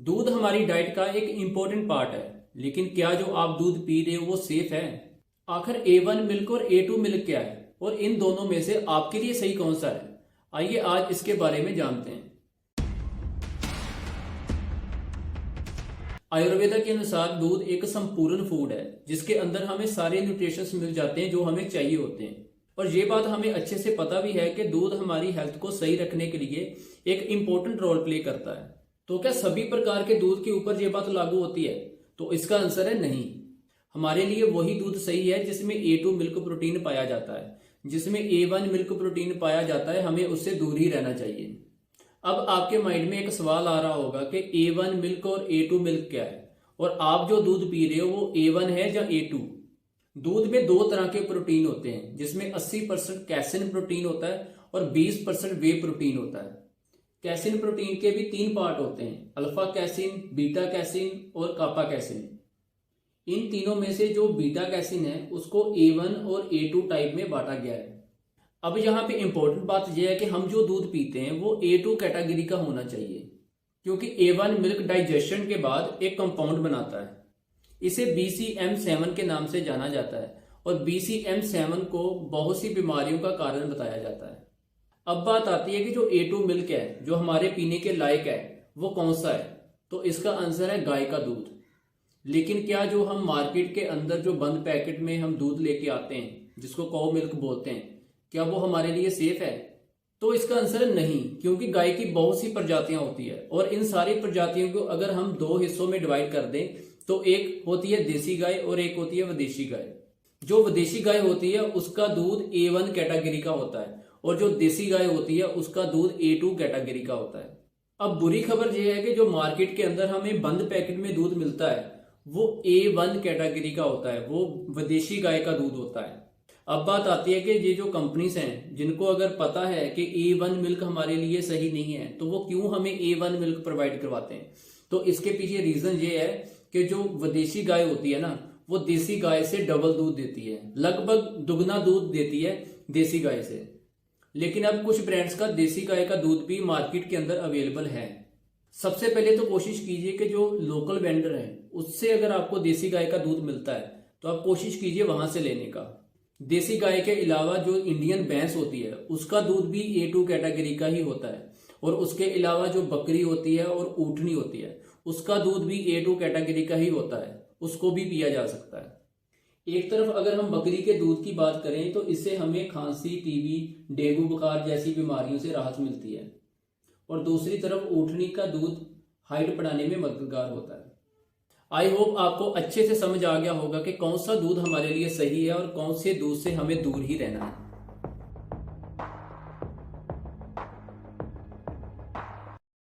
दूध हमारी डाइट का एक इम्पोर्टेंट पार्ट है, लेकिन क्या जो आप दूध पी रहे हो वो सेफ है? आखिर A1 मिल्क और A2 मिल्क क्या है और इन दोनों में से आपके लिए सही कौन सा है? आइए आज इसके बारे में जानते हैं। आयुर्वेदा के अनुसार दूध एक संपूर्ण फूड है जिसके अंदर हमें सारे न्यूट्रिशंस मिल जाते हैं जो हमें चाहिए होते हैं। और ये बात हमें अच्छे से पता भी है कि दूध हमारी हेल्थ को सही रखने के लिए एक इम्पोर्टेंट रोल प्ले करता है। तो क्या सभी प्रकार के दूध के ऊपर ये बात लागू होती है? तो इसका आंसर है नहीं। हमारे लिए वही दूध सही है जिसमें A2 मिल्क प्रोटीन पाया जाता है। जिसमें A1 मिल्क प्रोटीन पाया जाता है हमें उससे दूर ही रहना चाहिए। अब आपके माइंड में एक सवाल आ रहा होगा कि A1 मिल्क और A2 मिल्क क्या है और आप जो दूध पी रहे हो वो A1 है या A2? दूध में दो तरह के प्रोटीन होते हैं जिसमें 80% कैसिन प्रोटीन होता है और 20% वे प्रोटीन होता है। कैसिन प्रोटीन के भी तीन पार्ट होते हैं, अल्फा कैसिन, बीटा कैसिन और कापा कैसिन। इन तीनों में से जो बीटा कैसिन है उसको A1 और A2 टाइप में बांटा गया है। अब यहाँ पे इंपॉर्टेंट बात यह है कि हम जो दूध पीते हैं वो A2 कैटेगरी का होना चाहिए, क्योंकि A1 मिल्क डाइजेशन के बाद एक कंपाउंड बनाता है। इसे BCM7 के नाम से जाना जाता है और BCM7 को बहुत सी बीमारियों का कारण बताया जाता है। अब बात आती है कि जो A2 मिल्क है जो हमारे पीने के लायक है वो कौन सा है? तो इसका आंसर है गाय का दूध। लेकिन क्या जो हम मार्केट के अंदर जो बंद पैकेट में हम दूध लेके आते हैं जिसको काउ मिल्क बोलते हैं, क्या वो हमारे लिए सेफ है? तो इसका आंसर है नहीं, क्योंकि गाय की बहुत सी प्रजातियां होती है और इन सारी प्रजातियों को अगर हम दो हिस्सों में डिवाइड कर दें तो एक होती है देसी गाय और एक होती है विदेशी गाय। जो विदेशी गाय होती है उसका दूध A1 कैटेगरी का होता है और जो देसी गाय होती है उसका दूध A2 कैटेगरी का होता है। अब बुरी खबर यह है कि जो मार्केट के अंदर हमें बंद पैकेट में दूध मिलता है वो A1 कैटेगरी का होता है, वो विदेशी गाय का दूध होता है। अब बात आती है कि ये जो कंपनीज हैं जिनको अगर पता है कि A1 मिल्क हमारे लिए सही नहीं है तो वो क्यों हमें A1 मिल्क प्रोवाइड करवाते हैं? तो इसके पीछे रीजन ये है कि जो विदेशी गाय होती है ना वो देसी गाय से डबल दूध देती है, लगभग दुगना दूध देती है देसी गाय से। लेकिन अब कुछ ब्रांड्स का देसी गाय का दूध भी मार्केट के अंदर अवेलेबल है। सबसे पहले तो कोशिश कीजिए कि जो लोकल वेंडर है उससे अगर आपको देसी गाय का दूध मिलता है तो आप कोशिश कीजिए वहां से लेने का। देसी गाय के अलावा जो इंडियन भैंस होती है उसका दूध भी A2 कैटेगरी का ही होता है और उसके अलावा जो बकरी होती है और ऊँटनी होती है उसका दूध भी A2 कैटेगरी का ही होता है, उसको भी पिया जा सकता है। एक तरफ अगर हम बकरी के दूध की बात करें तो इससे हमें खांसी, टीबी, डेंगू बुखार जैसी बीमारियों से राहत मिलती है और दूसरी तरफ ऊँटनी का दूध हाइट बढ़ाने में मददगार होता है। आई होप आपको अच्छे से समझ आ गया होगा कि कौन सा दूध हमारे लिए सही है और कौन से दूध से हमें दूर ही रहना है।